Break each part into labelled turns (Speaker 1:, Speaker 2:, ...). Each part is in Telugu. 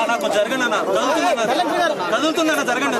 Speaker 1: నాకు జరగండి అన్న, కదులుతుందన్న జరగండి.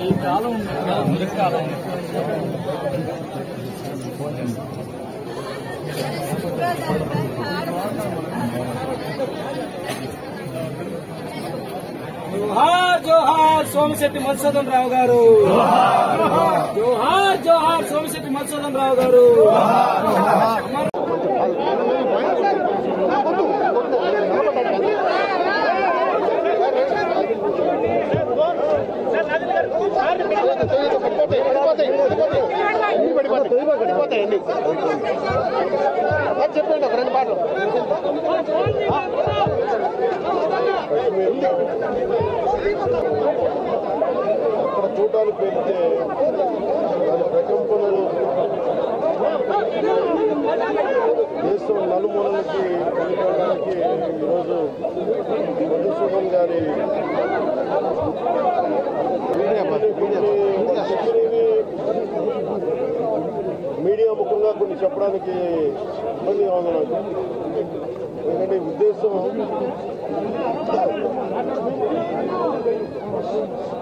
Speaker 1: ఈ కాలం కాలం జోహార్ జోహార్ సోమిశెట్టి మధుసూదన్ రావు గారు, జోహార్ జోహార్ సోమిశెట్టి మధుసూదన్ రావు గారు.
Speaker 2: చెప్పండి ఒక రెండు పాటలు. అక్కడ చూడడానికి వెళ్తే దాని ప్రకంపనలు దేశం నలుమూలలకి వెళ్ళడానికి ఈరోజు మధుసూదన్ గారి మీడియా ముఖంగా కొన్ని చెప్పడానికి ఇబ్బందిగా ఉంది నాకు. ఎందుకంటే ఉద్దేశం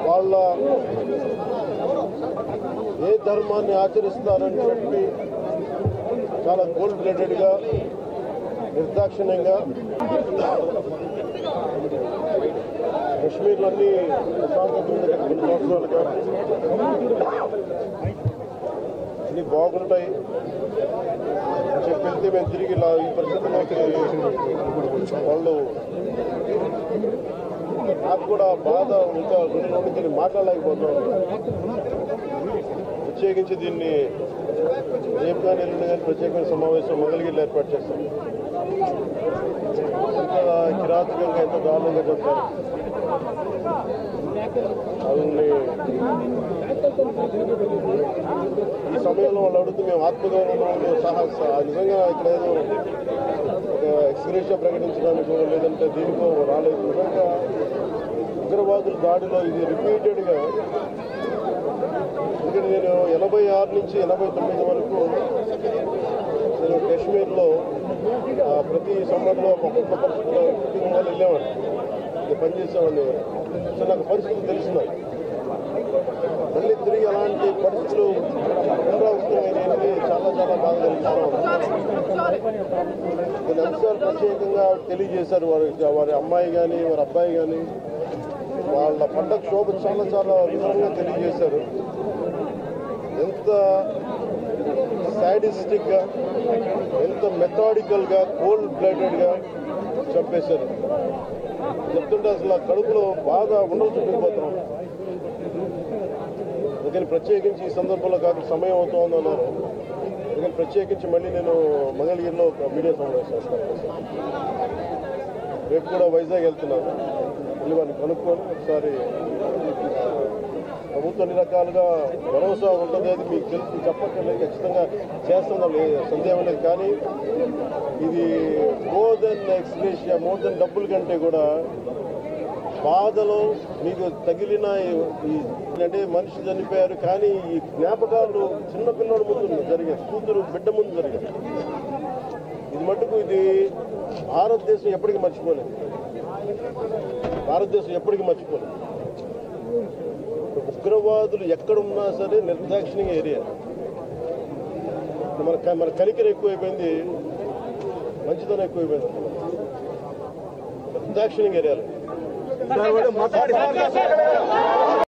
Speaker 2: వాళ్ళ ఏ ధర్మాన్ని ఆచరిస్తారని చెప్పి చాలా కోల్డ్ బ్లడెడ్గా నిర్దాక్షిణ్యంగా కశ్మీర్లో అన్ని ప్రశాంతత ఉంది కొన్ని సంవత్సరాలుగా అన్ని బాగుంటాయి చెప్పి వెళ్తే మేము తిరిగి ఇలా ఈ పరిస్థితుల్లోకి వాళ్ళు నాకు కూడా బాధ ఇంకా గుండె దీన్ని మాట్లాడలేకపోతున్నాను. ప్రత్యేకించి దీన్ని రేపు కానీ ఎల్లుండి కానీ ప్రత్యేకమైన సమావేశం మంగళగిరిలో ఏర్పాటు చేస్తాం. ఎంత కిరాతకంగా ఎంత దారుణంగా చెప్తారు వాళ్ళని. ఈ సమయంలో వాళ్ళు అడుగుతూ మేము ఆత్మగౌరవంలో సహా నిజంగా ఇక్కడ ఏదో ఒక ఎక్స్గ్రేషియా ప్రకటించడానికి లేదంటే దీనికో రాలేదు. నిజంగా ఉగ్రవాదుల దాడిలో ఇది రిపీటెడ్గా ఇక్కడ నేను 86 నుంచి 89 వరకు నేను కాశ్మీర్లో ప్రతి సమ్మర్లో ఒక్కొక్క పరిస్థితుల్లో కుటుంబాలు వెళ్ళేవాడిని, పనిచేసేవాడిని. సో నాకు పరిస్థితులు తెలిసినాయి. మళ్ళీ తిరిగి అలాంటి పరిస్థితులు పునరావృతమైనవి చాలా చాలా బాగా తెలుస్తున్నాం. కొన్ని అంశాలు ప్రత్యేకంగా తెలియజేశారు. వారి అమ్మాయి కానీ వారి అబ్బాయి కానీ వాళ్ళ పండగ శోభ చాలా చాలా వివరంగా తెలియజేశారు. ఎంత సాడిస్టిక్గా ఎంత మెథాడికల్గా కోల్డ్ బ్లడెడ్గా చంపేశారు చెప్తుంటే అసలు కడుపులో బాగా ఉండలు చుట్టుకుపోతున్నాం. అందుకని ప్రత్యేకించి ఈ సందర్భంలో కాక సమయం అవుతోంది అన్నారు. అందుకని ప్రత్యేకించి మళ్ళీ నేను మంగళగిరిలో ఒక మీడియా సమావేశం చేస్తాను. రేపు కూడా వైజాగ్ వెళ్తున్నాను. మళ్ళీ వారిని కనుక్కొని ఒకసారి ప్రభుత్వం అన్ని రకాలుగా భరోసా ఉంటుంది. అది మీకు తెలుసు, చెప్పక్కర్లేదు, ఖచ్చితంగా చేస్తుందాం, సందేహం లేదు. కానీ ఇది more than ex gratia, more than డబ్బుల కంటే కూడా బాధలో మీకు తగిలిన అంటే మనిషి చనిపోయారు, కానీ ఈ జ్ఞాపకాలు చిన్నపిల్లల ముందు జరిగాయి, కూతురు బిడ్డ ముందు జరిగాయి. ఇది మటుకు ఇది భారతదేశం ఎప్పటికీ మర్చిపోలేదు. భారతదేశం ఎప్పటికీ మర్చిపోలేదు. ఉగ్రవాదులు ఎక్కడున్నా సరే నిర్దాక్షిణ్యంగా ఏరియా. మన కనికరం ఎక్కువైపోయింది, మంచితనం ఎక్కువైపోయింది. నిర్దాక్షిణ్యంగా ఏరియాలి.